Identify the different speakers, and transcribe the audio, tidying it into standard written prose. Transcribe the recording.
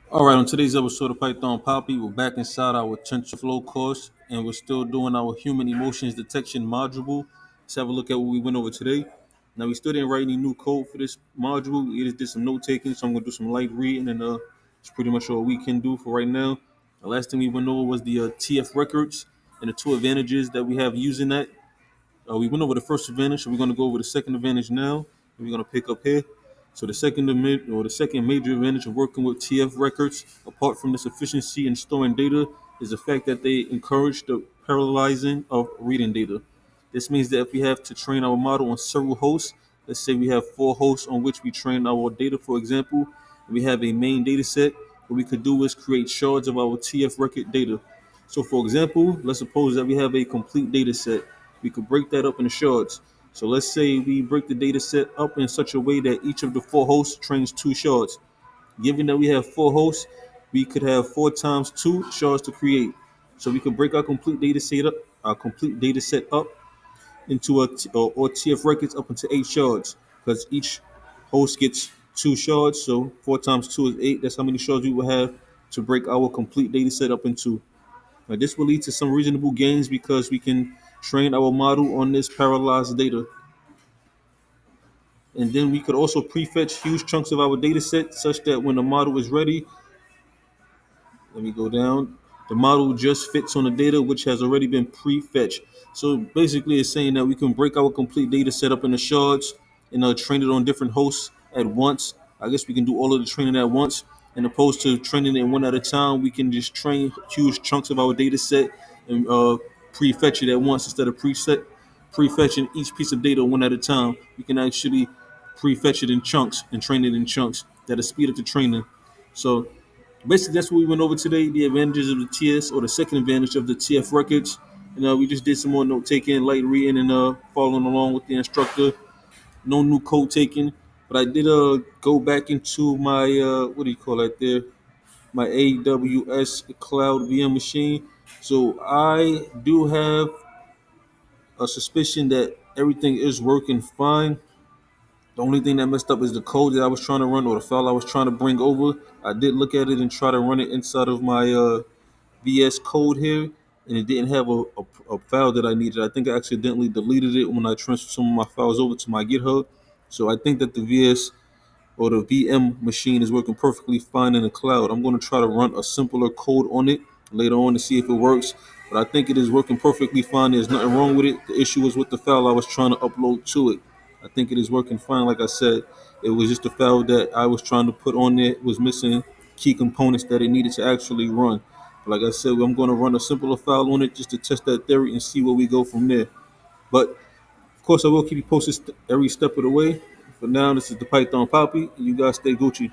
Speaker 1: All right, on today's episode of Python Papi, we're back inside our TensorFlow course, and we're still doing our human emotions detection module. Let's have a look at what we went over today. Now, we still didn't write any new code for this module. We just did some note taking, so I'm going to do some light reading, and it's pretty much all we can do for right now. The last thing we went over was the TF records and the two advantages that we have using that. We went over the first advantage, so we're going to go over the second advantage now. And we're going to pick up here. So the second major advantage of working with TF records, apart from this efficiency in storing data, is the fact that they encourage the parallelizing of reading data. This means that if we have to train our model on several hosts, let's say we have four hosts on which we train our data, for example, and we have a main data set, what we could do is create shards of our TF record data. So, for example, let's suppose that we have a complete data set. We could break that up into shards. So, let's say we break the data set up in such a way that each of the four hosts trains two shards. Given that we have four hosts, we could have four times two shards to create. So, we could break our complete data set up into or TF records up into eight shards because each host gets two shards. So, four times two is eight. That's how many shards we will have to break our complete data set up into. Now, this will lead to some reasonable gains because we can train our model on this parallelized data. And then we could also prefetch huge chunks of our data set such that when the model is ready, let me go down. The model just fits on the data which has already been prefetched. So basically, it's saying that we can break our complete data set up into shards and train it on different hosts at once. I guess we can do all of the training at once, and opposed to training it one at a time, we can just train huge chunks of our data set and prefetch it at once instead of prefetching each piece of data one at a time. We can actually prefetch it in chunks and train it in chunks that'll speed up the training. So basically, that's what we went over today, the advantages of the TS, or the second advantage of the TF records. And we just did some more note taking, light reading, and following along with the instructor. No new code taking, but I did go back into my what do you call that there? My AWS Cloud VM machine. So I do have a suspicion that everything is working fine. The only thing that messed up is the code that I was trying to run or the file I was trying to bring over. I did look at it and try to run it inside of my VS Code here, and it didn't have a file that I needed. I think I accidentally deleted it when I transferred some of my files over to my GitHub. So I think that the VS or the VM machine is working perfectly fine in the cloud. I'm going to try to run a simpler code on it later on to see if it works. But I think it is working perfectly fine. There's nothing wrong with it. The issue was with the file I was trying to upload to it. I think it is working fine. Like I said, it was just the file that I was trying to put on there was missing key components that it needed to actually run. Like I said, I'm going to run a simpler file on it just to test that theory and see where we go from there. But of course, I will keep you posted every step of the way. For now, this is the Python Poppy, and you guys stay Gucci.